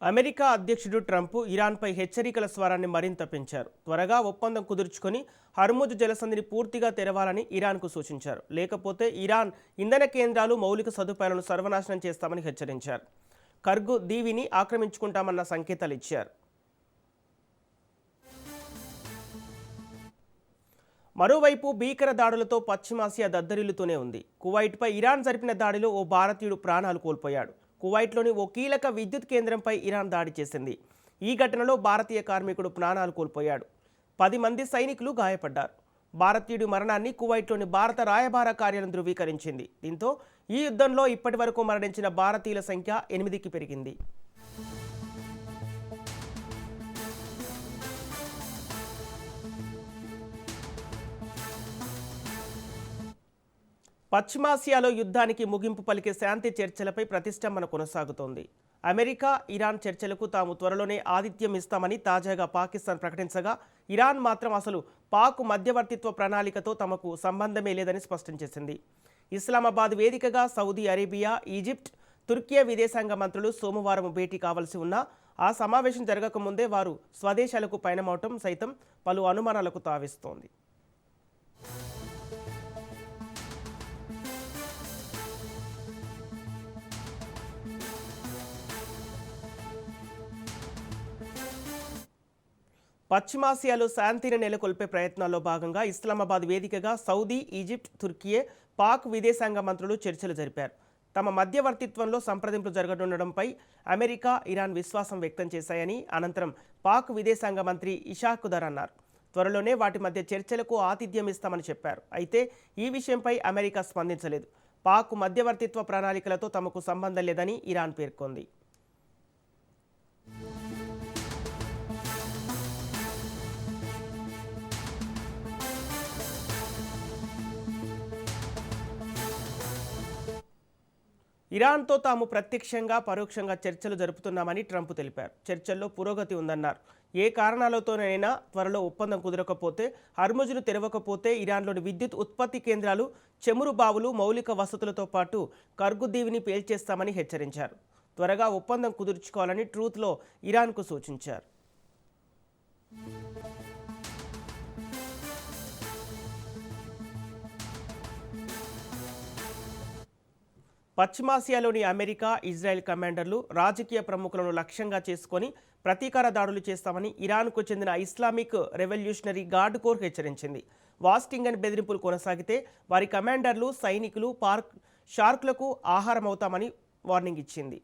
America అధ్యక్షుడు Trump ఇరాన్పై హెచ్చరికల స్వరాన్ని మరింత పెంచారు. త్వరగా ఒప్పందం కుదుర్చుకొని హర్ముజ్ జలసంధిని పూర్తిగా తెరవాలని ఇరాన్కు సూచించారు. లేకపోతే ఇరాన్ ఇంధన కేంద్రాలు, మౌలిక సదుపాయాలను సర్వనాశనం చేస్తామని హెచ్చరించారు. కర్గు దీవిని ఆక్రమించుకుంటామన్న సంకేతాలు ఇచ్చారు. మరోవైపు భీకర దాడులతో పశ్చిమాసియా దద్దరిల్లుతూనే ఉంది. కువైట్పై ఇరాన్ జరిపిన దాడిలో ఓ భారతీయుడు ప్రాణాలు కోల్పోయాడు. కువైట్లోని ఓ కీలక విద్యుత్ కేంద్రంపై ఇరాన్ దాడి చేసింది. ఈ ఘటనలో భారతీయ కార్మికుడు ప్రాణాలు కోల్పోయాడు. 10 మంది సైనికులు గాయపడ్డారు. భారతీయుడి మరణాన్ని కువైట్లోని భారత రాయబార కార్యాలయం ధృవీకరించింది. దీంతో ఈ యుద్ధంలో ఇప్పటివరకు మరణించిన భారతీయుల సంఖ్య 8కి పెరిగింది. పశ్చిమాసియాలో యుద్ధానికి ముగింపు పలికే శాంతి చర్చలపై ప్రతిష్టంభన కొనసాగుతోంది. అమెరికా, ఇరాన్ చర్చలకు తాము త్వరలోనే ఆతిథ్యం ఇస్తామని తాజాగా పాకిస్తాన్ ప్రకటించగా, ఇరాన్ మాత్రం అసలు పాక్ మధ్యవర్తిత్వ ప్రణాళికతో తమకు సంబంధమే లేదని స్పష్టం చేసింది. ఇస్లామాబాద్ వేదికగా సౌదీ అరేబియా, ఈజిప్ట్, తుర్కియా విదేశాంగ మంత్రులు సోమవారం భేటీ కావాల్సి ఉన్నా ఆ సమావేశం జరగకముందే వారు స్వదేశాలకు పయనమవటం సైతం పలు అనుమానాలకు తావిస్తోంది. పశ్చిమాసియాలో శాంతిని నెలకొల్పే ప్రయత్నాల్లో భాగంగా ఇస్లామాబాద్ వేదికగా సౌదీ, ఈజిప్ట్, తుర్కియే, పాక్ విదేశాంగ మంత్రులు చర్చలు జరిపారు. తమ మధ్యవర్తిత్వంలో సంప్రదింపులు జరగనుండడంపై అమెరికా, ఇరాన్ విశ్వాసం వ్యక్తం చేశాయని అనంతరం పాక్ విదేశాంగ మంత్రి ఇషాక్ దర్ అన్నారు. త్వరలోనే వాటి మధ్య చర్చలకు ఆతిథ్యం ఇస్తామని చెప్పారు. అయితే ఈ విషయంపై అమెరికా స్పందించలేదు. పాక్ మధ్యవర్తిత్వ ప్రణాళికలతో తమకు సంబంధం లేదని ఇరాన్ పేర్కొంది. ఇరాన్తో తాము ప్రత్యక్షంగా, పరోక్షంగా చర్చలు జరుపుతున్నామని ట్రంప్ తెలిపారు. చర్చల్లో పురోగతి ఉందన్నారు. ఏ కారణాలతోనైనా త్వరలో ఒప్పందం కుదరకపోతే, హర్ముజ్ను తెరవకపోతే ఇరాన్లోని విద్యుత్ ఉత్పత్తి కేంద్రాలు, చమురు బావులు, మౌలిక వసతులతో పాటు కర్గు దీవిని పేల్చేస్తామని హెచ్చరించారు. త్వరగా ఒప్పందం కుదుర్చుకోవాలని ట్రూత్లో ఇరాన్కు సూచించారు. పశ్చిమాసియాలోని అమెరికా, ఇజ్రాయెల్ కమాండర్లు రాజకీయ ప్రముఖులను లక్ష్యంగా చేసుకొని ప్రతీకార దాడులు చేస్తామని ఇరాన్కు చెందిన ఇస్లామిక్ రెవల్యూషనరీ గార్డ్ కోర్ హెచ్చరించింది. వాషింగ్టన్ బెదిరింపులు కొనసాగితే వారి కమాండర్లు, సైనికులు షార్క్లకు ఆహారం అవుతామని వార్నింగ్ ఇచ్చింది.